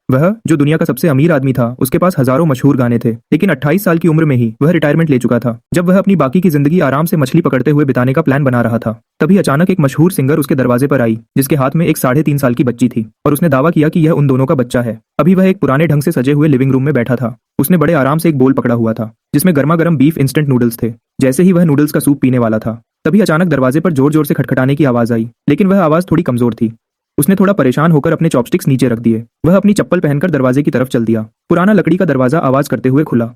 वह जो दुनिया का सबसे अमीर आदमी था, उसके पास हजारों मशहूर गाने थे, लेकिन 28 साल की उम्र में ही वह रिटायरमेंट ले चुका था। जब वह अपनी बाकी की जिंदगी आराम से मछली पकड़ते हुए बिताने का प्लान बना रहा था, तभी अचानक एक मशहूर सिंगर उसके दरवाजे पर आई, जिसके हाथ में एक 3.5 साल की बच्ची थी, और उसने दावा किया कि यह उन दोनों का बच्चा है। अभी वह एक पुराने ढंग से सजे हुए लिविंग रूम में बैठा था। उसने बड़े आराम से एक बोल पकड़ा हुआ था, जिसमें गर्मा गर्म बीफ इंस्टेंट नूडल्स थे। जैसे ही वह नूडल्स का सूप पीने वाला था, तभी अचानक दरवाजे पर जोर जोर से खटखटाने की आवाज आई, लेकिन वह आवाज थोड़ी कमजोर थी। उसने थोड़ा परेशान होकर अपने चॉपस्टिक्स नीचे रख दिए। वह अपनी चप्पल पहनकर दरवाजे की तरफ चल दिया। पुराना लकड़ी का दरवाजा आवाज करते हुए खुला।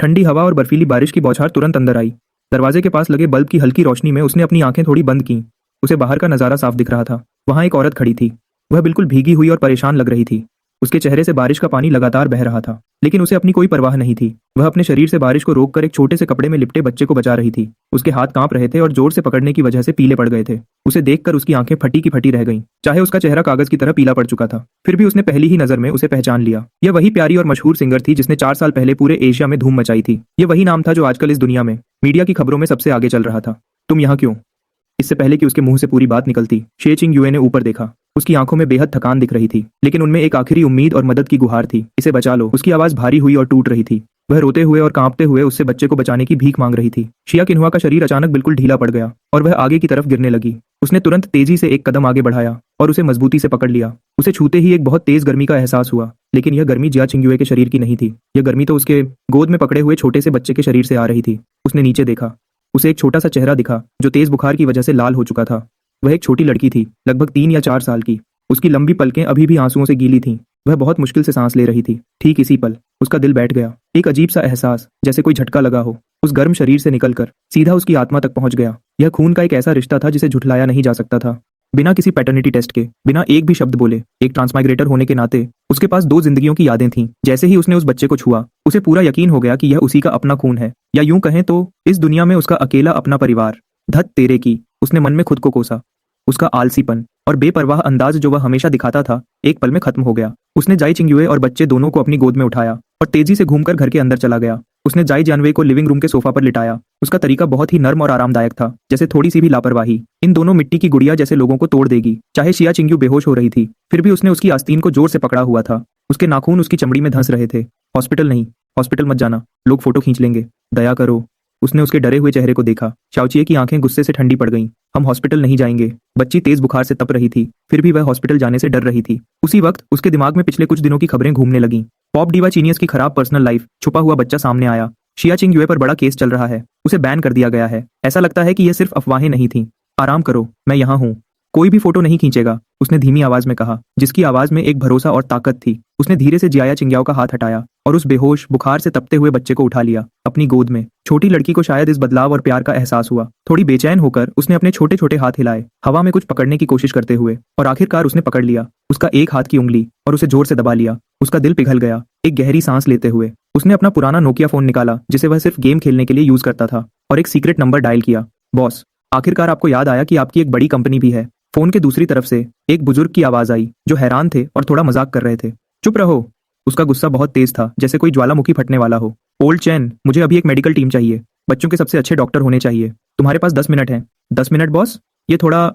ठंडी हवा और बर्फीली बारिश की बौछार तुरंत अंदर आई। दरवाजे के पास लगे बल्ब की हल्की रोशनी में उसने अपनी आंखें थोड़ी बंद की। उसे बाहर का नजारा साफ दिख रहा था। वहां एक औरत खड़ी थी। वह बिल्कुल भीगी हुई और परेशान लग रही थी। उसके चेहरे से बारिश का पानी लगातार बह रहा था, लेकिन उसे अपनी कोई परवाह नहीं थी। वह अपने शरीर से बारिश को रोककर एक छोटे से कपड़े में लिपटे बच्चे को बचा रही थी। उसके हाथ कांप रहे थे और जोर से पकड़ने की वजह से पीले पड़ गए थे। उसे देखकर उसकी आंखें फटी की फटी रह गईं, चाहे उसका चेहरा कागज की तरह पीला पड़ चुका था। फिर भी उसने पहली ही नजर में उसे पहचान लिया। यह वही प्यारी और मशहूर सिंगर थी जिसने 4 साल पहले पूरे एशिया में धूम मचाई थी। यह वही नाम था जो आजकल इस दुनिया में मीडिया की खबरों में सबसे आगे चल रहा था। तुम यहाँ क्यों? इससे पहले कि उसके मुंह से पूरी बात निकलती, शे चिंग युए ने ऊपर देखा। उसकी आंखों में बेहद थकान दिख रही थी, लेकिन उनमें एक आखिरी उम्मीद और मदद की गुहार थी। इसे बचा लो। उसकी आवाज भारी हुई और टूट रही थी। वह रोते हुए और कांपते हुए उससे बच्चे को बचाने की भीख मांग रही थी। शिया किन्हुआ का शरीर अचानक बिल्कुल ढीला पड़ गया और वह आगे की तरफ गिरने लगी। उसने तुरंत तेजी से एक कदम आगे बढ़ाया और उसे मजबूती से पकड़ लिया। उसे छूते ही एक बहुत तेज गर्मी का एहसास हुआ, लेकिन यह गर्मी जिया चिंगयुए के शरीर की नहीं थी। यह गर्मी तो उसके गोद में पकड़े हुए छोटे से बच्चे के शरीर से आ रही थी। उसने नीचे देखा। उसे एक छोटा सा चेहरा दिखा जो तेज बुखार की वजह से लाल हो चुका था। वह एक छोटी लड़की थी, लगभग 3 या 4 साल की। उसकी लंबी पलकें अभी भी आंसुओं से गीली थीं। वह बहुत मुश्किल से सांस ले रही थी। ठीक इसी पल उसका दिल बैठ गया। एक अजीब सा एहसास, जैसे कोई झटका लगा हो, उस गर्म शरीर से निकलकर सीधा उसकी आत्मा तक पहुंच गया। यह खून का एक ऐसा रिश्ता था जिसे झुठलाया नहीं जा सकता था। बिना किसी पैटर्निटी टेस्ट के, बिना एक भी शब्द बोले, एक ट्रांसमाइग्रेटर होने के नाते उसके पास 2 जिंदगियों की यादें थीं। जैसे ही उसने उस बच्चे को छुआ, उसे पूरा यकीन हो गया कि यह उसी का अपना खून है, या यूं कहें तो इस दुनिया में उसका अकेला अपना परिवार। धत तेरे की, उसने मन में खुद को कोसा। उसका आलसीपन और बेपरवाह अंदाज जो वह हमेशा दिखाता था, एक पल में खत्म हो गया। उसने जाई चिंगयुए और बच्चे दोनों को अपनी गोद में उठाया और तेजी से घूमकर घर के अंदर चला गया। उसने जाई जानवे को लिविंग रूम के सोफा पर लिटाया। उसका तरीका बहुत ही नर्म और आरामदायक था, जैसे थोड़ी सी भी लापरवाही इन दोनों मिट्टी की गुड़िया जैसे लोगों को तोड़ देगी। चाहे शिया चिंगयू बेहोश हो रही थी, फिर भी उसने उसकी आस्तीन को जोर से पकड़ा हुआ था। उसके नाखून उसकी चमड़ी में धंस रहे थे। हॉस्पिटल नहीं, हॉस्पिटल मत जाना, लोग फोटो खींच लेंगे, दया करो। उसने उसके डरे हुए चेहरे को देखा। शाओचिए की आंखें गुस्से से ठंडी पड़ गईं। हम हॉस्पिटल नहीं जाएंगे। बच्ची तेज बुखार से तप रही थी, फिर भी वह हॉस्पिटल जाने से डर रही थी। उसी वक्त उसके दिमाग में पिछले कुछ दिनों की खबरें घूमने लगीं। पॉप डीवा जीनियस की खराब पर्सनल लाइफ, छुपा हुआ बच्चा सामने आया। शिया चिंगयुए पर बड़ा केस चल रहा है, उसे बैन कर दिया गया है। ऐसा लगता है कि यह सिर्फ अफवाहें नहीं थीं। आराम करो, मैं यहाँ हूँ। कोई भी फोटो नहीं खींचेगा, उसने धीमी आवाज में कहा, जिसकी आवाज में एक भरोसा और ताकत थी। उसने धीरे से जियाया चिंग्याओ का हाथ हटाया और उस बेहोश, बुखार से तपते हुए बच्चे को उठा लिया अपनी गोद में। छोटी लड़की को शायद इस बदलाव और प्यार का एहसास हुआ। थोड़ी बेचैन होकर उसने अपने छोटे छोटे हाथ हिलाए, हवा में कुछ पकड़ने की कोशिश करते हुए, और आखिरकार उसने पकड़ लिया उसका एक हाथ की उंगली और उसे जोर से दबा लिया। उसका दिल पिघल गया। एक गहरी सांस लेते हुए उसने अपना पुराना नोकिया फोन निकाला, जिसे वह सिर्फ गेम खेलने के लिए यूज करता था, और एक सीक्रेट नंबर डायल किया। बॉस, आखिरकार आपको याद आया कि आपकी एक बड़ी कंपनी भी है। फोन के दूसरी तरफ से एक बुजुर्ग की आवाज आई, जो हैरान थे और थोड़ा मजाक कर रहे थे। चुप रहो। उसका गुस्सा बहुत तेज था, जैसे कोई ज्वालामुखी फटने वाला हो। ओल्ड चैन, मुझे अभी एक मेडिकल टीम चाहिए। बच्चों के सबसे अच्छे डॉक्टर होने चाहिए। तुम्हारे पास 10 मिनट हैं। 10 मिनट बॉस? ये थोड़ा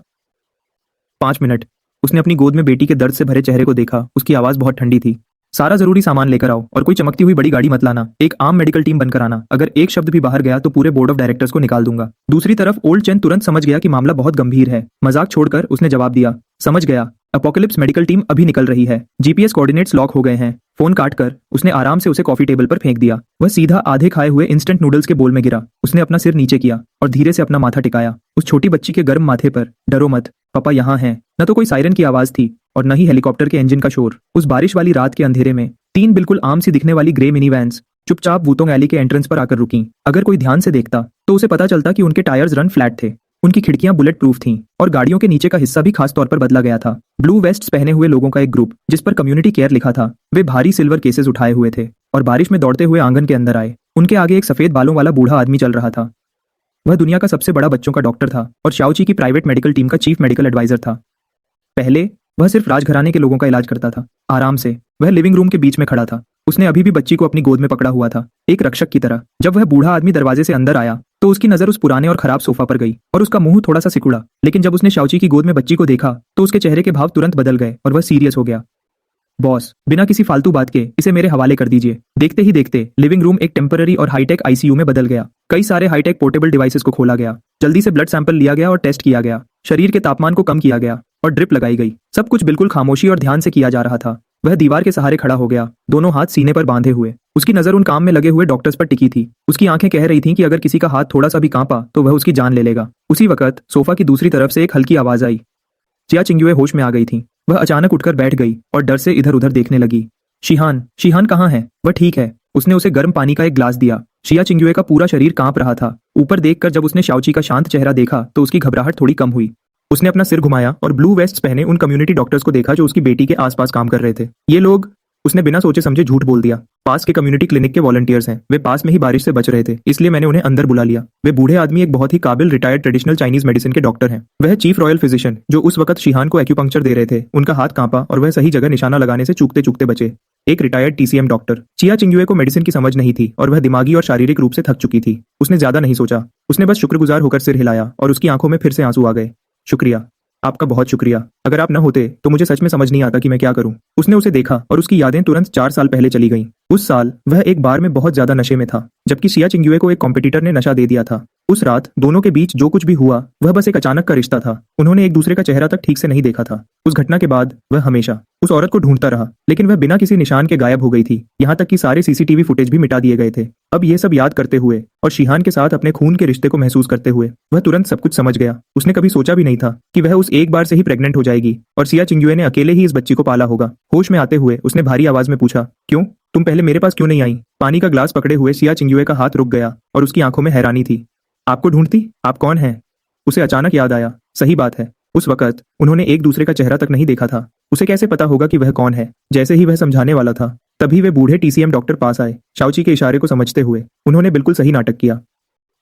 5 मिनट। उसने अपनी गोद में बेटी के दर्द से भरे चेहरे को देखा। उसकी आवाज बहुत ठंडी थी। सारा जरूरी सामान लेकर आओ और कोई चमकती हुई बड़ी गाड़ी मत लाना। एक आम मेडिकल टीम बनकर आना। अगर एक शब्द भी बाहर गया तो पूरे बोर्ड ऑफ डायरेक्टर्स को निकाल दूंगा। दूसरी तरफ ओल्ड चैन तुरंत समझ गया कि मामला बहुत गंभीर है। मजाक छोड़कर उसने जवाब दिया, समझ गया। अपोकलिप्स मेडिकल टीम अभी निकल रही है। जीपीएस कोऑर्डिनेट्स लॉक हो गए हैं। फोन काटकर उसने आराम से उसे कॉफी टेबल पर फेंक दिया। वह सीधा आधे खाए हुए इंस्टेंट नूडल्स के बोल में गिरा। उसने अपना सिर नीचे किया और धीरे से अपना माथा टिकाया उस छोटी बच्ची के गर्म माथे पर। डरो मत, पापा यहाँ हैं। न तो कोई सायरन की आवाज थी और न ही हेलीकॉप्टर के इंजन का शोर। उस बारिश वाली रात के अंधेरे में 3 बिल्कुल आम सी दिखने वाली ग्रे मिनी वैन्स चुपचाप वूतोंग एली के एंट्रेंस पर आकर रुकीं। अगर कोई ध्यान से देखता तो उसे पता चलता कि उनके टायर्स रन फ्लैट थे। उनकी खिड़कियां बुलेट प्रूफ थीं और गाड़ियों के नीचे का हिस्सा भी खास तौर पर बदला गया था। ब्लू वेस्ट्स पहने हुए लोगों का एक ग्रुप, जिस पर कम्युनिटी केयर लिखा था, वे भारी सिल्वर केसेस उठाए हुए थे और बारिश में दौड़ते हुए आंगन के अंदर आए। उनके आगे एक सफेद बालों वाला बूढ़ा आदमी चल रहा था। वह दुनिया का सबसे बड़ा बच्चों का डॉक्टर था और शाओची की प्राइवेट मेडिकल टीम का चीफ मेडिकल एडवाइजर था। पहले वह सिर्फ राजघराने के लोगों का इलाज करता था। आराम से वह लिविंग रूम के बीच में खड़ा था। उसने अभी भी बच्ची को अपनी गोद में पकड़ा हुआ था, एक रक्षक की तरह। जब वह बूढ़ा आदमी दरवाजे से अंदर आया तो उसकी नजर उस पुराने और खराब सोफा पर गई और उसका मुंह थोड़ा सा सिकुड़ा। लेकिन जब उसने शाओची की गोद में बच्ची को देखा तो उसके चेहरे के भाव तुरंत बदल गए और वह सीरियस हो गया। बॉस, बिना किसी फालतू बात के इसे मेरे हवाले कर दीजिए। देखते ही देखते लिविंग रूम एक टेम्पररी और हाईटेक आईसीयू में बदल गया। कई सारे हाईटेक पोर्टेबल डिवाइसेस को खोला गया। जल्दी से ब्लड सैंपल लिया गया और टेस्ट किया गया। शरीर के तापमान को कम किया गया और ड्रिप लगाई गई। सब कुछ बिल्कुल खामोशी और ध्यान से किया जा रहा था। वह दीवार के सहारे खड़ा हो गया, दोनों हाथ सीने पर बांधे हुए। उसकी नजर उन काम में लगे हुए डॉक्टर्स पर टिकी थी। उसकी आंखें कह रही थीं कि अगर किसी का हाथ थोड़ा सा भी कांपा तो वह उसकी जान ले लेगा। उसी वक्त सोफा की दूसरी तरफ से एक हल्की आवाज आई। चिया चिंगुए होश में आ गई थी। वह अचानक उठकर बैठ गई और डर से इधर उधर देखने लगी। शिहान, शिहान कहाँ है? वह ठीक है। उसने उसे गर्म पानी का एक ग्लास दिया। चिया चिंगुए का पूरा शरीर कांप रहा था। ऊपर देखकर जब उसने शाओची का शांत चेहरा देखा तो उसकी घबराहट थोड़ी कम हुई। उसने अपना सिर घुमाया और ब्लू वेस्ट पहने उन कम्युनिटी डॉक्टर्स को देखा जो उसकी बेटी के आसपास काम कर रहे थे। ये लोग, उसने बिना सोचे समझे झूठ बोल दिया। पास के कम्युनिटी क्लिनिक के वॉलंटियर्स हैं। वे पास में ही बारिश से बच रहे थे, इसलिए मैंने उन्हें अंदर बुला लिया। वे बूढ़े आदमी एक बहुत ही काबिल रिटायर्ड ट्रेडिशनल चाइनीज मेडिसिन के डॉक्टर हैं। वह चीफ रॉयल फिजिशियन जो उस वक्त शिहान को एक्यूपंक्चर दे रहे थे, उनका हाथ कांपा और वह सही जगह निशाना लगाने से चूकते चूकते बचे। एक रिटायर्ड टीसीएम डॉक्टर। चिया चिंगुए को मेडिसिन की समझ नहीं थी और वह दिमागी और शारीरिक रूप से थक चुकी थी। उसने ज्यादा नहीं सोचा। उसने बस शुक्रगुजार होकर सिर हिलाया और उसकी आंखों में फिर से आंसू आ गए। शुक्रिया, आपका बहुत शुक्रिया। अगर आप न होते तो मुझे सच में समझ नहीं आता कि मैं क्या करूं। उसने उसे देखा और उसकी यादें तुरंत 4 साल पहले चली गईं। उस साल वह एक बार में बहुत ज्यादा नशे में था, जबकि चिया चिंगुए को एक कॉम्पिटिटर ने नशा दे दिया था। उस रात दोनों के बीच जो कुछ भी हुआ वह बस एक अचानक का रिश्ता था। उन्होंने एक दूसरे का चेहरा तक ठीक से नहीं देखा था। उस घटना के बाद वह हमेशा उस औरत को ढूंढता रहा, लेकिन वह बिना किसी निशान के गायब हो गई थी। यहाँ तक कि सारे सीसीटीवी फुटेज भी मिटा दिए गए थे। अब ये सब याद करते हुए और शिहान के साथ अपने खून के रिश्ते को महसूस करते हुए वह तुरंत सब कुछ समझ गया। उसने कभी सोचा भी नहीं था कि वह उस एक बार से ही प्रेग्नेंट हो जाएगी और चिया चिंगुए ने अकेले ही इस बच्ची को पाला होगा। होश में आते हुए उसने भारी आवाज में पूछा, क्यों? तुम पहले मेरे पास क्यों नहीं आई? पानी का ग्लास पकड़े हुए चिया चिंगुए का हाथ रुक गया और उसकी आंखों में हैरानी थी। आपको ढूंढती? आप कौन हैं? उसे अचानक याद आया, सही बात है, उस वक्त उन्होंने एक दूसरे का चेहरा तक नहीं देखा था। उसे कैसे पता होगा कि वह कौन है? जैसे ही वह समझाने वाला था तभी वे बूढ़े टीसीएम डॉक्टर पास आए। शाओची के इशारे को समझते हुए उन्होंने बिल्कुल सही नाटक किया।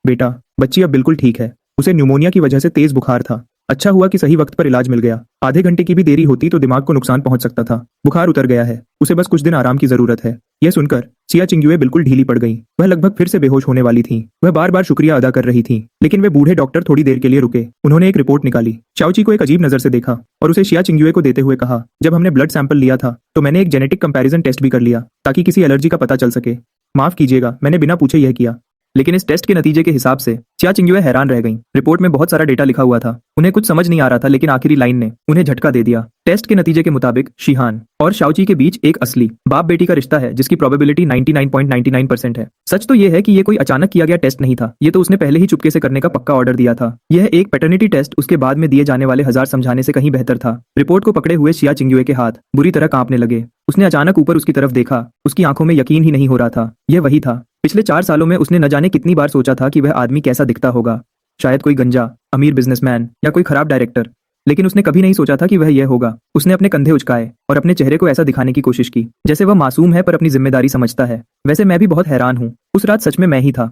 बेटा, बच्ची अब बिल्कुल ठीक है। उसे न्यूमोनिया की वजह से तेज बुखार था। अच्छा हुआ कि सही वक्त पर इलाज मिल गया। आधे घंटे की भी देरी होती तो दिमाग को नुकसान पहुंच सकता था। बुखार उतर गया है, उसे बस कुछ दिन आराम की जरूरत है। यह सुनकर चिया चिंगुए बिल्कुल ढीली पड़ गई। वह लगभग फिर से बेहोश होने वाली थी। वह बार बार शुक्रिया अदा कर रही थी, लेकिन वे बूढ़े डॉक्टर थोड़ी देर के लिए रुके। उन्होंने एक रिपोर्ट निकाली। शाओची को एक अजीब नजर से देखा और उसे चिया चिंगुए को देते हुए कहा, जब हमने ब्लड सैंपल लिया था तो मैंने एक जेनेटिक कंपैरिजन टेस्ट भी कर लिया ताकि किसी एलर्जी का पता चल सके। माफ कीजिएगा, मैंने बिना पूछे यह किया। लेकिन इस टेस्ट के नतीजे के हिसाब से चिया चिंगुए हैरान रह गईं। रिपोर्ट में बहुत सारा डेटा लिखा हुआ था। उन्हें कुछ समझ नहीं आ रहा था, लेकिन आखिरी लाइन ने उन्हें झटका दे दिया। टेस्ट के नतीजे के मुताबिक शिहान और शाओची के बीच एक असली बाप बेटी का रिश्ता है जिसकी प्रोबेबिलिटी 99.99% है। सच तो यह है कि यह कोई अचानक किया गया टेस्ट नहीं था। ये तो उसने पहले ही चुपके से करने का पक्का ऑर्डर दिया था। यह एक पैटर्निटी टेस्ट उसके बाद में दिए जाने वाले 1000 समझाने से कहीं बेहतर था। रिपोर्ट को पकड़े हुए चिया चिंगुए के हाथ बुरी तरह कांपने लगे। उसने अचानक ऊपर उसकी तरफ देखा। उसकी आंखों में यकीन ही नहीं हो रहा था। यह वही था। पिछले 4 सालों में उसने न जाने कितनी बार सोचा था कि वह आदमी कैसा दिखता होगा। शायद कोई गंजा अमीर बिजनेसमैन या कोई खराब डायरेक्टर, लेकिन उसने कभी नहीं सोचा था कि वह यह होगा। उसने अपने कंधे उचकाए और अपने चेहरे को ऐसा दिखाने की कोशिश की जैसे वह मासूम है पर अपनी जिम्मेदारी समझता है। वैसे मैं भी बहुत हैरान हूँ। उस रात सच में मैं ही था।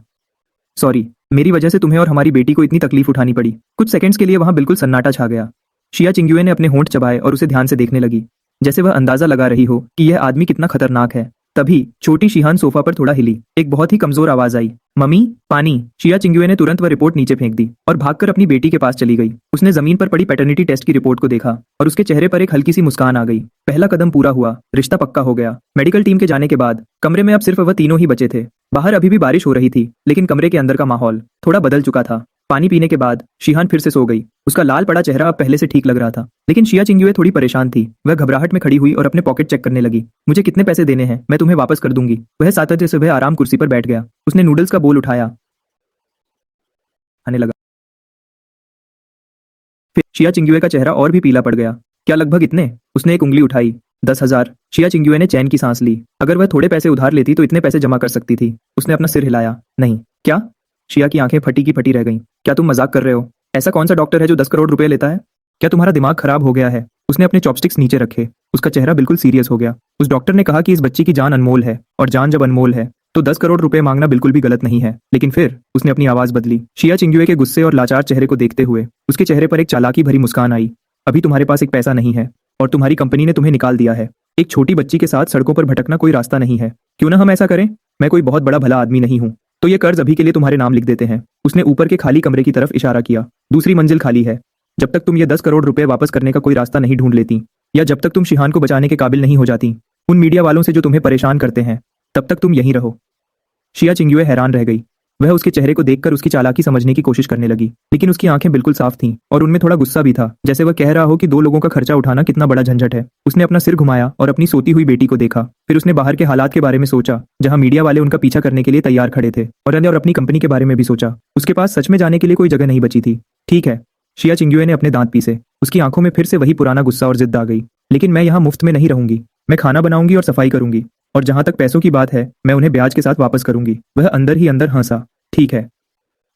सॉरी, मेरी वजह से तुम्हें और हमारी बेटी को इतनी तकलीफ उठानी पड़ी। कुछ सेकंड्स के लिए वहां बिल्कुल सन्नाटा छा गया। चिया चिंगुए ने अपने होंठ चबाए और उसे ध्यान से देखने लगी, जैसे वह अंदाजा लगा रही हो कि यह आदमी कितना खतरनाक है। तभी छोटी शिहान सोफा पर थोड़ा हिली। एक बहुत ही कमजोर आवाज आई, मम्मी, पानी। चिया चिंगुए ने तुरंत वह रिपोर्ट नीचे फेंक दी और भागकर अपनी बेटी के पास चली गई। उसने जमीन पर पड़ी पैटर्निटी टेस्ट की रिपोर्ट को देखा और उसके चेहरे पर एक हल्की सी मुस्कान आ गई। पहला कदम पूरा हुआ, रिश्ता पक्का हो गया। मेडिकल टीम के जाने के बाद कमरे में अब सिर्फ वह तीनों ही बचे थे। बाहर अभी भी बारिश हो रही थी, लेकिन कमरे के अंदर का माहौल थोड़ा बदल चुका था। पानी पीने के बाद शिहान फिर से सो गई। उसका लाल पड़ा चेहरा अब पहले से ठीक लग रहा था, लेकिन चिया चिंगुए थोड़ी परेशान थी। वह घबराहट में खड़ी हुई और अपने पॉकेट चेक करने लगी। मुझे कितने पैसे देने हैं? मैं तुम्हें वापस कर दूंगी। वह सातत्य से वह आराम कुर्सी पर बैठ गया। उसने नूडल्स का बोल उठाया, आने लगा। फिर चिया चिंगुए का चेहरा और भी पीला पड़ गया। क्या लगभग इतने? उसने एक उंगली उठाई। 10,000। चिया चिंगुए ने चैन की सांस ली। अगर वह थोड़े पैसे उधार लेती तो इतने पैसे जमा कर सकती थी। उसने अपना सिर हिलाया। नहीं। क्या? चिया की आंखें फटी की फटी रह गईं। क्या तुम मजाक कर रहे हो? ऐसा कौन सा डॉक्टर है जो 10 करोड़ रुपए लेता है? क्या तुम्हारा दिमाग खराब हो गया है? उसने अपने चॉपस्टिक्स नीचे रखे। उसका चेहरा बिल्कुल सीरियस हो गया। उस डॉक्टर ने कहा कि इस बच्ची की जान अनमोल है, और जान जब अनमोल है तो 10 करोड़ रुपए मांगना बिल्कुल भी गलत नहीं है। लेकिन फिर उसने अपनी आवाज बदली। चिया चिंगुए के गुस्से और लाचार चेहरे को देखते हुए उसके चेहरे पर एक चालाकी भरी मुस्कान आई। अभी तुम्हारे पास एक पैसा नहीं है और तुम्हारी कंपनी ने तुम्हें निकाल दिया है। एक छोटी बच्ची के साथ सड़कों पर भटकना कोई रास्ता नहीं है। क्यों ना हम ऐसा करें? मैं कोई बहुत बड़ा भला आदमी नहीं हूँ, तो ये कर्ज अभी के लिए तुम्हारे नाम लिख देते हैं। उसने ऊपर के खाली कमरे की तरफ इशारा किया। दूसरी मंजिल खाली है। जब तक तुम ये 10 करोड़ रुपए वापस करने का कोई रास्ता नहीं ढूंढ लेती या जब तक तुम शिहान को बचाने के काबिल नहीं हो जाती उन मीडिया वालों से जो तुम्हें परेशान करते हैं, तब तक तुम यहीं रहो। शिया चिंग्युए हैरान रह गई। वह उसके चेहरे को देखकर उसकी चालाकी समझने की कोशिश करने लगी, लेकिन उसकी आंखें बिल्कुल साफ थीं और उनमें थोड़ा गुस्सा भी था, जैसे वह कह रहा हो कि 2 लोगों का खर्चा उठाना कितना बड़ा झंझट है। उसने अपना सिर घुमाया और अपनी सोती हुई बेटी को देखा। फिर उसने बाहर के हालात के बारे में सोचा, जहां मीडिया वाले उनका पीछा करने के लिए तैयार खड़े थे, और अपनी कंपनी के बारे में भी सोचा। उसके पास सच में जाने के लिए कोई जगह नहीं बची थी। ठीक है, शिया चिंग्युए ने अपने दांत पीसे। उसकी आंखों में फिर से वही पुराना गुस्सा और जिद आ गई। लेकिन मैं यहाँ मुफ्त में नहीं रहूंगी। मैं खाना बनाऊंगी और सफाई करूंगी, और जहां तक पैसों की बात है, मैं उन्हें ब्याज के साथ वापस करूंगी। वह अंदर ही अंदर हंसा। ठीक है।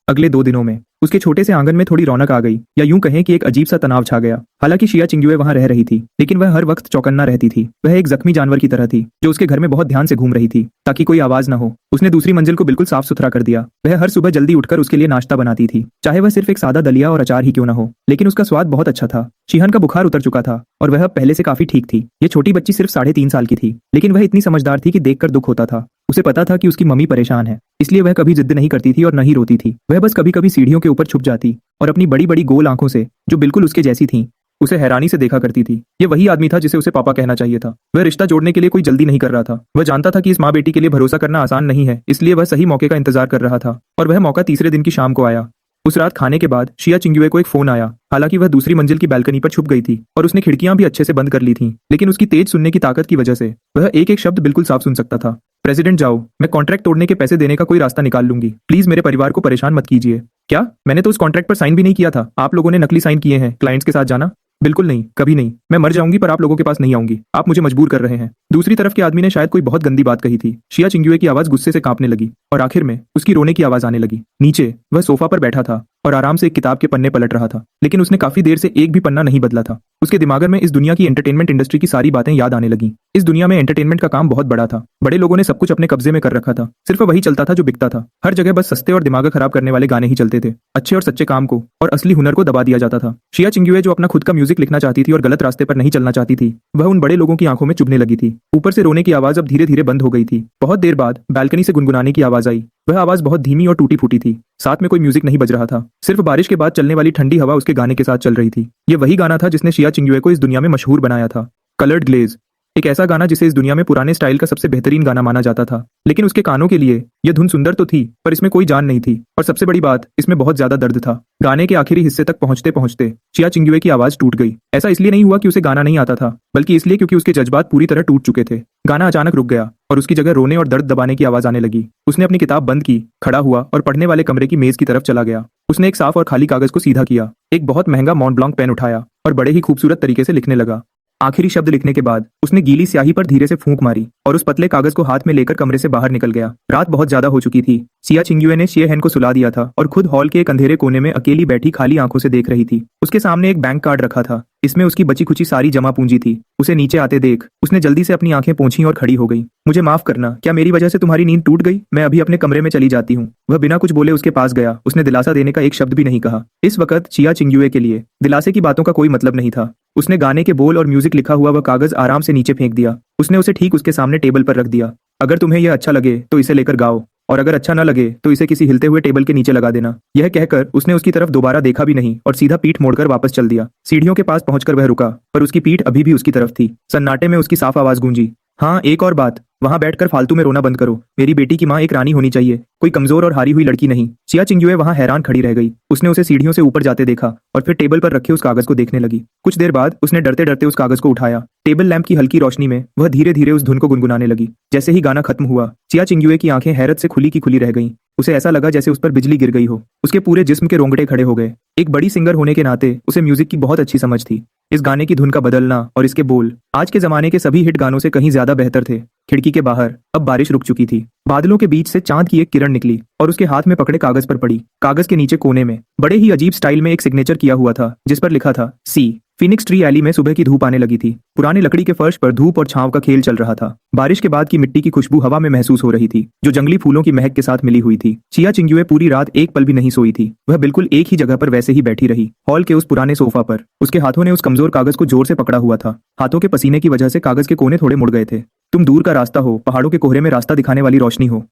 अगले 2 दिनों में उसके छोटे से आंगन में थोड़ी रौनक आ गई, या यूं कहें कि एक अजीब सा तनाव छा गया। हालांकि शिया चिंग्युए वहां रह रही थी, लेकिन वह हर वक्त चौकन्ना रहती थी। वह एक जख्मी जानवर की तरह थी, जो उसके घर में बहुत ध्यान से घूम रही थी, ताकि कोई आवाज न हो। उसने दूसरी मंजिल को बिल्कुल साफ सुथरा कर दिया। वह हर सुबह जल्दी उठकर उसके लिए नाश्ता बनाती थी, चाहे वह सिर्फ एक सादा दलिया और अचार ही क्यों न हो, लेकिन उसका स्वाद बहुत अच्छा था। शिहान का बुखार उतर चुका था और वह अब पहले से काफी ठीक थी। ये छोटी बच्ची सिर्फ 3.5 साल की थी, लेकिन वह इतनी समझदार थी कि देखकर दुख होता था। उसे पता था कि उसकी मम्मी परेशान है, इसलिए वह कभी जिद नहीं करती थी और न ही रोती थी। वह बस कभी कभी सीढ़ियों के ऊपर छुप जाती और अपनी बड़ी बड़ी गोल आंखों से, जो बिल्कुल उसके जैसी थीं, उसे हैरानी से देखा करती थी। ये वही आदमी था जिसे उसे पापा कहना चाहिए था। वह रिश्ता जोड़ने के लिए कोई जल्दी नहीं कर रहा था। वह जानता था कि इस माँ बेटी के लिए भरोसा करना आसान नहीं है, इसलिए वह सही मौके का इंतजार कर रहा था। और वह मौका तीसरे दिन की शाम को आया। उस रात खाने के बाद शिया चिंग्युए को एक फोन आया। हालांकि वह दूसरी मंजिल की बैल्कनी पर छुप गई थी और उसने खिड़कियां भी अच्छे से बंद कर ली थीं, लेकिन उसकी तेज सुनने की ताकत की वजह से वह एक एक शब्द बिल्कुल साफ सुन सकता था। प्रेसिडेंट जाओ, मैं कॉन्ट्रैक्ट तोड़ने के पैसे देने का कोई रास्ता निकाल लूंगी। प्लीज मेरे परिवार को परेशान मत कीजिए। क्या? मैंने तो उस कॉन्ट्रैक्ट पर साइन भी नहीं किया था। आप लोगों ने नकली साइन किए हैं क्लाइंट्स के साथ जाना। बिल्कुल नहीं, कभी नहीं। मैं मर जाऊंगी पर आप लोगों के पास नहीं आऊंगी। आप मुझे मजबूर कर रहे हैं। दूसरी तरफ के आदमी ने शायद कोई बहुत गंदी बात कही थी। शिया चिंग्युए की आवाज गुस्से से कांपने लगी और आखिर में उसकी रोने की आवाज आने लगी। नीचे वह सोफा पर बैठा था और आराम से एक किताब के पन्ने पलट रहा था, लेकिन उसने काफी देर से एक भी पन्ना नहीं बदला था। उसके दिमाग में इस दुनिया की एंटरटेनमेंट इंडस्ट्री की सारी बातें याद आने लगी। इस दुनिया में एंटरटेनमेंट का काम बहुत बड़ा था। बड़े लोगों ने सब कुछ अपने कब्जे में कर रखा था। सिर्फ वही चलता था जो बिकता था। हर जगह बस सस्ते और दिमाग खराब करने वाले गाने ही चलते थे। अच्छे और सच्चे काम को और असली हुनर को दबा दिया जाता था। शिया चिंग्युए जो अपना खुद का म्यूजिक लिखना चाहती थी और गलत रास्ते पर नहीं चलना चाहती थी, वह उन बड़े लोगों की आंखों में चुभने लगी थी। ऊपर से रोने की आवाज अब धीरे धीरे बंद हो गई थी। बहुत देर बाद बालकनी से गुनगुनाने की आवाज आई। वह आवाज बहुत धीमी और टूटी फूटी थी। साथ में कोई म्यूजिक नहीं बज रहा था। सिर्फ बारिश के बाद चलने वाली ठंडी हवा उसके गाने के साथ चल रही थी। ये वही गाना था जिसने शिया चिंग्युए को इस दुनिया में मशहूर बनाया था। कलर्ड ग्लेज, एक ऐसा गाना जिसे इस दुनिया में पुराने स्टाइल का सबसे बेहतरीन गाना माना जाता था। लेकिन उसके कानों के लिए यह धुन सुंदर तो थी, पर इसमें कोई जान नहीं थी। और सबसे बड़ी बात, इसमें बहुत ज्यादा दर्द था। गाने के आखिरी हिस्से तक पहुंचते पहुंचते शिया चिंग्युए की आवाज टूट गई। ऐसा इसलिए नहीं हुआ कि उसे गाना नहीं आता था, बल्कि इसलिए क्योंकि उसके जज्बात पूरी तरह टूट चुके थे। गाना अचानक रुक गया और उसकी जगह रोने और दर्द दबाने की आवाज आने लगी। उसने अपनी किताब बंद की, खड़ा हुआ और पढ़ने वाले कमरे की मेज की तरफ चला गया। उसने एक साफ और खाली कागज को सीधा किया, एक बहुत महंगा मॉन्ट ब्लांक पेन उठाया और बड़े ही खूबसूरत तरीके से लिखने लगा। आखिरी शब्द लिखने के बाद उसने गीली स्याही पर धीरे से फूंक मारी और उस पतले कागज को हाथ में लेकर कमरे से बाहर निकल गया। रात बहुत ज्यादा हो चुकी थी। शिया चिंग्युए ने शिएहेन को सुला दिया था और खुद हॉल के एक अंधेरे कोने में अकेली बैठी खाली आंखों से देख रही थी। उसके सामने एक बैंक कार्ड रखा था। इसमें उसकी बची खुची सारी जमा पूंजी थी। उसे नीचे आते देख उसने जल्दी से अपनी आंखें पोंछी और खड़ी हो गई। मुझे माफ करना, क्या मेरी वजह से तुम्हारी नींद टूट गई? मैं अभी अपने कमरे में चली जाती हूँ। वह बिना कुछ बोले उसके पास गया। उसने दिलासा देने का एक शब्द भी नहीं कहा। इस वक्त शिया चिंग्युए के लिए दिलासे की बातों का कोई मतलब नहीं था। उसने गाने के बोल और म्यूजिक लिखा हुआ वह कागज आराम से नीचे फेंक दिया। उसने उसे ठीक उसके सामने टेबल पर रख दिया। अगर तुम्हें यह अच्छा लगे तो इसे लेकर गाओ, और अगर अच्छा न लगे तो इसे किसी हिलते हुए टेबल के नीचे लगा देना। यह कहकर उसने उसकी तरफ दोबारा देखा भी नहीं और सीधा पीठ मोड़कर वापस चल दिया। सीढ़ियों के पास पहुंचकर वह रुका, पर उसकी पीठ अभी भी उसकी तरफ थी। सन्नाटे में उसकी साफ आवाज गूंजी, हाँ, एक और बात, वहां बैठकर फालतू में रोना बंद करो। मेरी बेटी की माँ एक रानी होनी चाहिए, कोई कमजोर और हारी हुई लड़की नहीं। शिया चिंग्युए वहां हैरान खड़ी रह गई। उसने उसे सीढ़ियों से ऊपर जाते देखा और फिर टेबल पर रखे उस कागज को देखने लगी। कुछ देर बाद उसने डरते डरते उस कागज को उठाया। टेबल लैंप की हल्की रोशनी में वह धीरे धीरे उस धुन को गुनगुनाने लगी। जैसे ही गाना खत्म हुआ, शिया चिंग्युए की आंखें हैरत से खुली की खुली रह गईं। उसे ऐसा लगा जैसे उस पर बिजली गिर गई हो। उसके पूरे जिस्म के रोंगटे खड़े हो गए। एक बड़ी सिंगर होने के नाते उसे म्यूजिक की बहुत अच्छी समझ थी। इस गाने की धुन का बदलना और इसके बोल आज के जमाने के सभी हिट गानों से कहीं ज्यादा बेहतर थे। खिड़की के बाहर अब बारिश रुक चुकी थी। बादलों के बीच से चांद की एक किरण निकली और उसके हाथ में पकड़े कागज पर पड़ी। कागज के नीचे कोने में बड़े ही अजीब स्टाइल में एक सिग्नेचर किया हुआ था, जिस पर लिखा था सी। फिनिक्स ट्री एली में सुबह की धूप आने लगी थी। पुरानी लकड़ी के फर्श पर धूप और छांव का खेल चल रहा था। बारिश के बाद की मिट्टी की खुशबू हवा में महसूस हो रही थी, जो जंगली फूलों की महक के साथ मिली हुई थी। शिया चिंग्युए पूरी रात एक पल भी नहीं सोई थी। वह बिल्कुल एक ही जगह पर वैसे ही बैठी रही, हॉल के उस पुराने सोफा पर। उसके हाथों ने उस कमजोर कागज को जोर से पकड़ा हुआ था। हाथों के पसीने की वजह से कागज के कोने थोड़े मुड़ गए थे। तुम दूर का रास्ता हो, पहाड़ों के कोहरे में रास्ता दिखाने वाली रोशनी हो।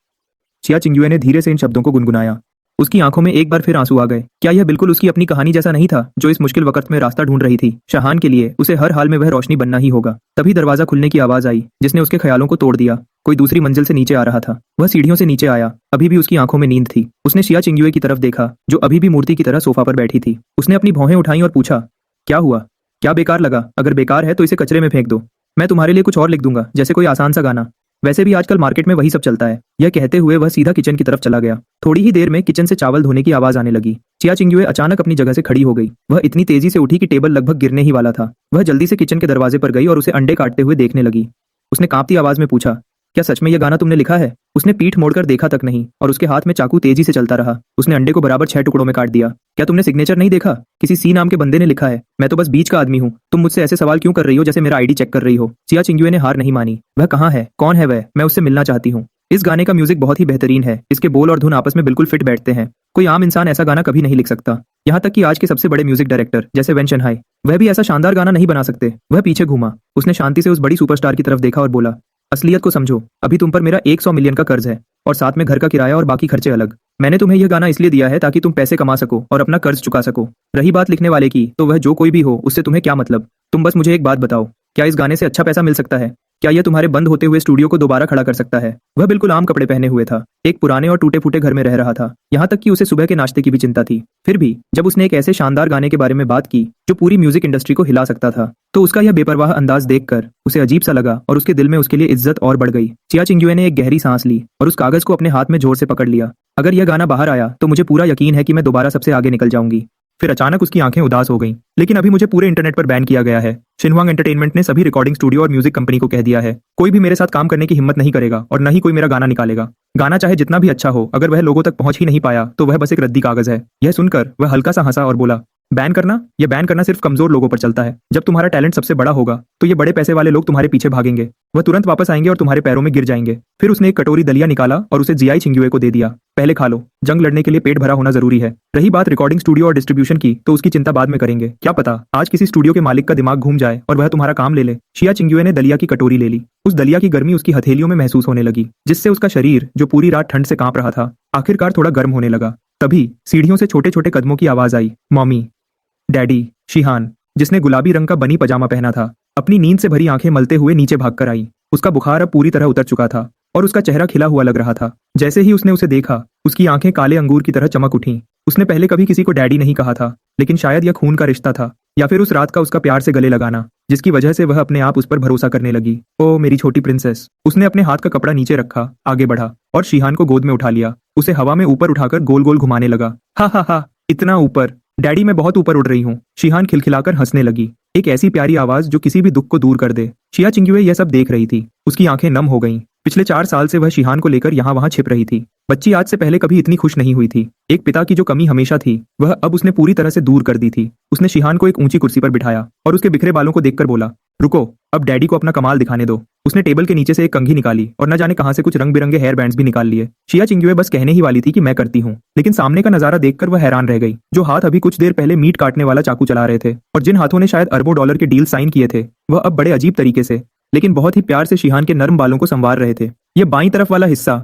शिया चिंग्युए ने धीरे से इन शब्दों को गुनगुनाया। उसकी आंखों में एक बार फिर आंसू आ गए। क्या यह बिल्कुल उसकी अपनी कहानी जैसा नहीं था, जो इस मुश्किल वक्त में रास्ता ढूंढ रही थी? शाहान के लिए उसे हर हाल में वह रोशनी बनना ही होगा। तभी दरवाजा खुलने की आवाज आई, जिसने उसके ख्यालों को तोड़ दिया। कोई दूसरी मंजिल से नीचे आ रहा था। वह सीढ़ियों से नीचे आया। अभी भी उसकी आंखों में नींद थी। उसने शिया चिंगयुए की तरफ देखा, जो अभी भी मूर्ति की तरह सोफा पर बैठी थी। उसने अपनी भौहें उठाई और पूछा, क्या हुआ? क्या बेकार लगा? अगर बेकार है तो इसे कचरे में फेंक दो। मैं तुम्हारे लिए कुछ और लिख दूंगा, जैसे कोई आसान सा गाना। वैसे भी आजकल मार्केट में वही सब चलता है। यह कहते हुए वह सीधा किचन की तरफ चला गया। थोड़ी ही देर में किचन से चावल धोने की आवाज आने लगी। चिया चिंगयुए अचानक अपनी जगह से खड़ी हो गई। वह इतनी तेजी से उठी कि टेबल लगभग गिरने ही वाला था। वह जल्दी से किचन के दरवाजे पर गई और उसे अंडे काटते हुए देखने लगी। उसने कांपती आवाज में पूछा, क्या सच में यह गाना तुमने लिखा है? उसने पीठ मोड़कर देखा तक नहीं और उसके हाथ में चाकू तेजी से चलता रहा। उसने अंडे को बराबर 6 टुकड़ों में काट दिया। क्या तुमने सिग्नेचर नहीं देखा? किसी सी नाम के बंदे ने लिखा है। मैं तो बस बीच का आदमी हूँ। तुम मुझसे ऐसे सवाल क्यों कर रही हो जैसे मेरा आईडी चेक कर रही हो? चिया चिंगयुए ने हार नहीं मानी। वह कहाँ है? कौन है वह? मैं उससे मिलना चाहती हूँ। इस गाने का म्यूजिक बहुत ही बेहतरीन है। इसके बोल और धुन आपस में बिल्कुल फिट बैठते हैं। कोई आम इंसान ऐसा गाना कभी नहीं लिख सकता। यहाँ तक कि आज के सबसे बड़े म्यूजिक डायरेक्टर जैसे वेन शनहाई, वह भी ऐसा शानदार गाना नहीं बना सकते। वह पीछे घूमा। उसने शांति से उस बड़ी सुपरस्टार की तरफ देखा और बोला, असलियत को समझो। अभी तुम पर मेरा 100 मिलियन का कर्ज है और साथ में घर का किराया और बाकी खर्चे अलग। मैंने तुम्हें यह गाना इसलिए दिया है ताकि तुम पैसे कमा सको और अपना कर्ज चुका सको। रही बात लिखने वाले की, तो वह जो कोई भी हो, उससे तुम्हें क्या मतलब? तुम बस मुझे एक बात बताओ, क्या इस गाने से अच्छा पैसा मिल सकता है? क्या यह तुम्हारे बंद होते हुए स्टूडियो को दोबारा खड़ा कर सकता है? वह बिल्कुल आम कपड़े पहने हुए था। एक पुराने और टूटे फूटे घर में रह रहा था। यहाँ तक कि उसे सुबह के नाश्ते की भी चिंता थी। फिर भी जब उसने एक ऐसे शानदार गाने के बारे में बात की जो पूरी म्यूजिक इंडस्ट्री को हिला सकता था, तो उसका यह बेपरवाह अंदाज देखकर उसे अजीब सा लगा और उसके दिल में उसके लिए इज्जत और बढ़ गई। चिया चिंगयुए ने एक गहरी सांस ली और उस कागज को अपने हाथ में जोर से पकड़ लिया। अगर यह गाना बाहर आया तो मुझे पूरा यकीन है कि मैं दोबारा सबसे आगे निकल जाऊंगी। फिर अचानक उसकी आंखें उदास हो गईं। लेकिन अभी मुझे पूरे इंटरनेट पर बैन किया गया है। शिनहुआंग एंटरटेनमेंट ने सभी रिकॉर्डिंग स्टूडियो और म्यूजिक कंपनी को कह दिया है, कोई भी मेरे साथ काम करने की हिम्मत नहीं करेगा और न ही कोई मेरा गाना निकालेगा। गाना चाहे जितना भी अच्छा हो, अगर वह लोगों तक पहुंच ही नहीं पाया तो वह बस एक रद्दी कागज है। यह सुनकर वह हल्का सा हंसा और बोला, बैन करना? यह बैन करना सिर्फ कमजोर लोगों पर चलता है। जब तुम्हारा टैलेंट सबसे बड़ा होगा तो ये बड़े पैसे वाले लोग तुम्हारे पीछे भागेंगे। वह तुरंत वापस आएंगे और तुम्हारे पैरों में गिर जाएंगे। फिर उसने एक कटोरी दलिया निकाला और उसे जियाई चिंगयुए को दे दिया। पहले खा लो। जंग लड़ने के लिए पेट भरा होना जरूरी है। रही बात रिकॉर्डिंग स्टूडियो और डिस्ट्रीब्यूशन की, तो उसकी चिंता बाद में करेंगे। क्या पता आज किसी स्टूडियो के मालिक का दिमाग घूम जाए और वह तुम्हारा काम ले ले। चिया चिंगयुए ने दलिया की कटोरी ले ली। उस दलिया की गर्मी उसकी हथेलियों में महसूस होने लगी, जिससे उसका शरीर, जो पूरी रात ठंड से कांप रहा था, आखिरकार थोड़ा गर्म होने लगा। तभी सीढ़ियों से छोटे छोटे कदमों की आवाज आई। Mommy, daddy. शिहान, जिसने गुलाबी रंग का बनी पजामा पहना था, अपनी नींद से भरी आंखें मलते हुए नीचे भागकर आई। उसका बुखार अब पूरी तरह उतर चुका था और उसका चेहरा खिला हुआ लग रहा था। जैसे ही उसने उसे देखा, उसकी आंखें काले अंगूर की तरह चमक उठीं। उसने पहले कभी किसी को डैडी नहीं कहा था, लेकिन शायद यह खून का रिश्ता था, या फिर उस रात का उसका प्यार से गले लगाना, जिसकी वजह से वह अपने आप उस पर भरोसा करने लगी। ओ मेरी छोटी प्रिंसेस। उसने अपने हाथ का कपड़ा नीचे रखा, आगे बढ़ा और शिहान को गोद में उठा लिया। उसे हवा में ऊपर उठाकर गोल गोल घुमाने लगा। हा हा हा, इतना ऊपर? डैडी, मैं बहुत ऊपर उड़ रही हूँ। शिहान खिलखिलाकर हंसने लगी, एक ऐसी प्यारी आवाज जो किसी भी दुख को दूर कर दे। चिया चिंगयुए यह सब देख रही थी। उसकी आंखें नम हो गईं। पिछले 4 साल से वह शिहान को लेकर यहाँ वहाँ छिप रही थी। बच्ची आज से पहले कभी इतनी खुश नहीं हुई थी। एक पिता की जो कमी हमेशा थी, वह अब उसने पूरी तरह से दूर कर दी थी। उसने शिहान को एक ऊंची कुर्सी पर बिठाया और उसके बिखरे बालों को देखकर बोला, रुको, अब डैडी को अपना कमाल दिखाने दो। उसने टेबल के नीचे से एक कंघी निकाली और न जाने कहां से कुछ रंग बिरंगे हेयर बैंड्स भी निकाल लिए। चिया चिंगयुए बस कहने ही वाली थी कि मैं करती हूँ, लेकिन सामने का नजारा देखकर वह हैरान रह गई। जो हाथ अभी कुछ देर पहले मीट काटने वाला चाकू चला रहे थे और जिन हाथों ने शायद अरबों डॉलर के डील साइन किए थे, वह अब बड़े अजीब तरीके से, लेकिन बहुत ही प्यार से शिहान के नर्म बालों को संवार रहे थे। ये बाईं तरफ वाला हिस्सा,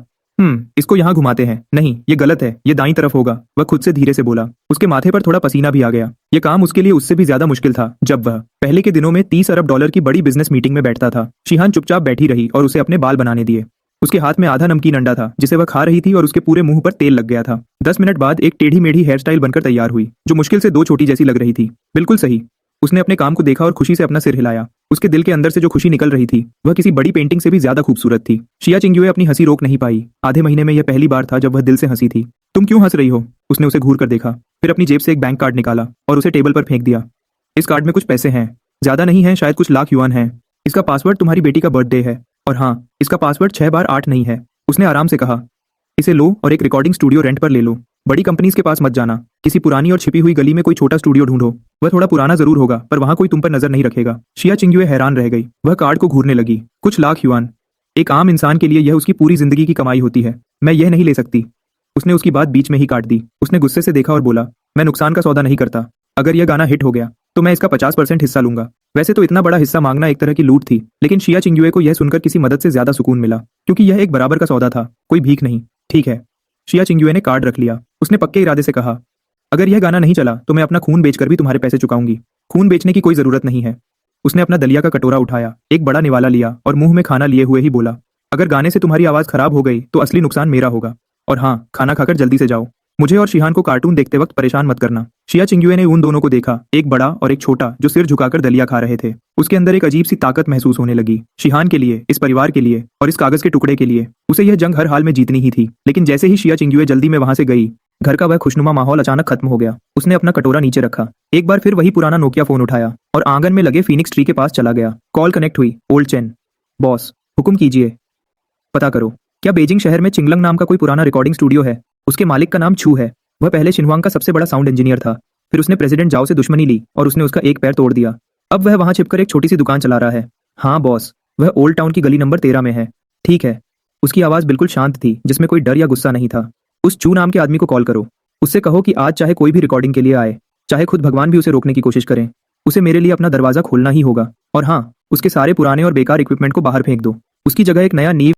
इसको यहाँ घुमाते हैं। नहीं, ये गलत है, ये दाईं तरफ होगा। वह खुद से धीरे से बोला। उसके माथे पर थोड़ा पसीना भी आ गया। ये काम उसके लिए उससे भी ज्यादा मुश्किल था जब वह पहले के दिनों में 30 अरब डॉलर की बड़ी बिजनेस मीटिंग में बैठता था। शिहान चुपचाप बैठी रही और उसे अपने बाल बनाने दिए। उसके हाथ में आधा नमकीन अंडा था, जिसे वह खा रही थी और उसके पूरे मुंह पर तेल लग गया था। 10 मिनट बाद एक टेढ़ी मेढ़ी हेयर स्टाइल बनकर तैयार हुई, जो मुश्किल से 2 छोटी जैसी लग रही थी। बिल्कुल सही। उसने अपने काम को देखा और खुशी से अपना सिर हिलाया। उसके दिल के अंदर से जो खुशी निकल रही थी, वह किसी बड़ी पेंटिंग से भी ज्यादा खूबसूरत थी। चिया चिंगयुए अपनी हंसी रोक नहीं पाई। आधे महीने में यह पहली बार था जब वह दिल से हंसी थी। तुम क्यों हंस रही हो? उसने उसे घूर कर देखा, फिर अपनी जेब से एक बैंक कार्ड निकाला और उसे टेबल पर फेंक दिया। इस कार्ड में कुछ पैसे हैं, ज्यादा नहीं है, शायद कुछ लाख युआन हैं। इसका पासवर्ड तुम्हारी बेटी का बर्थडे है, और हाँ, इसका पासवर्ड 6 बार 8 नहीं है। उसने आराम से कहा, इसे लो और एक रिकॉर्डिंग स्टूडियो रेंट पर ले लो। बड़ी कंपनीज के पास मत जाना। किसी पुरानी और छिपी हुई गली में कोई छोटा स्टूडियो ढूंढो। वह थोड़ा पुराना जरूर होगा, पर वहां कोई तुम पर नजर नहीं रखेगा। चिया चिंगयुए हैरान रह गई। वह कार्ड को घूरने लगी। कुछ लाख युआन, एक आम इंसान के लिए यह उसकी पूरी जिंदगी की कमाई होती है। मैं यह नहीं ले सकती। उसने उसकी बात बीच में ही काट दी। उसने गुस्से से देखा और बोला, मैं नुकसान का सौदा नहीं करता। अगर यह गाना हिट हो गया तो मैं इसका 50% हिस्सा लूंगा। वैसे तो इतना बड़ा हिस्सा मांगना एक तरह की लूट थी, लेकिन चिया चिंगयुए को यह सुनकर किसी मदद से ज्यादा सुकून मिला, क्योंकि यह एक बराबर का सौदा था, कोई भीख नहीं। ठीक है, शिया चिंगुए ने कार्ड रख लिया। उसने पक्के इरादे से कहा, अगर यह गाना नहीं चला तो मैं अपना खून बेचकर भी तुम्हारे पैसे चुकाऊंगी। खून बेचने की कोई जरूरत नहीं है। उसने अपना दलिया का कटोरा उठाया, एक बड़ा निवाला लिया और मुंह में खाना लिए हुए ही बोला, अगर गाने से तुम्हारी आवाज खराब हो गई तो असली नुकसान मेरा होगा। और हाँ, खाना खाकर जल्दी से जाओ। मुझे और शिहान को कार्टून देखते वक्त परेशान मत करना। शिया चिंगुए ने उन दोनों को देखा, एक बड़ा और एक छोटा, जो सिर झुकाकर दलिया खा रहे थे। उसके अंदर एक अजीब सी ताकत महसूस होने लगी। शिहान के लिए, इस परिवार के लिए और इस कागज के टुकड़े के लिए। उसे यह जंग हर हाल में जीतनी ही थी। लेकिन जैसे ही शिया चिंगुए जल्दी में वहां से गई, घर का वह खुशनुमा माहौल अचानक खत्म हो गया। उसने अपना कटोरा नीचे रखा, एक बार फिर वही पुराना नोकिया फोन उठाया और आंगन में लगे फीनिक्स ट्री के पास चला गया। कॉल कनेक्ट हुई। Old chain. बॉस, हुक्म कीजिए। पता करो, क्या बेजिंग शहर में चिंगलंग नाम का कोई पुराना रिकॉर्डिंग स्टूडियो है? उसके मालिक का नाम छू है। वह पहले शिनहुआंग का सबसे बड़ा साउंड इंजीनियर था। फिर उसने प्रेसिडेंट जाओ से दुश्मनी ली और उसने उसका एक पैर तोड़ दिया। अब वह वहां छिपकर एक छोटी सी दुकान चला रहा है। हाँ बॉस, वह ओल्ड टाउन की गली नंबर 13 में है। ठीक है। उसकी आवाज बिल्कुल शांत थी, जिसमें कोई डर या गुस्सा नहीं था। उस चू नाम के आदमी को कॉल करो। उससे कहो कि आज चाहे कोई भी रिकॉर्डिंग के लिए आए, चाहे खुद भगवान भी उसे रोकने की कोशिश करें, उसे मेरे लिए अपना दरवाजा खोलना ही होगा। और हाँ, उसके सारे पुराने और बेकार इक्विपमेंट को बाहर फेंक दो। उसकी जगह एक नया नींव